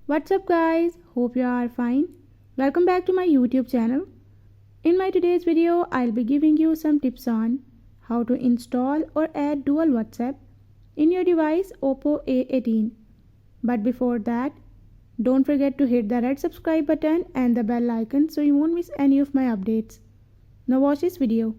What's up guys? Hope you are fine. Welcome back to my YouTube channel. In my today's video, I'll be giving you some tips on how to install or add dual WhatsApp in your device OPPO A18. But before that, don't forget to hit the red subscribe button and the bell icon so you won't miss any of my updates. Now watch this video.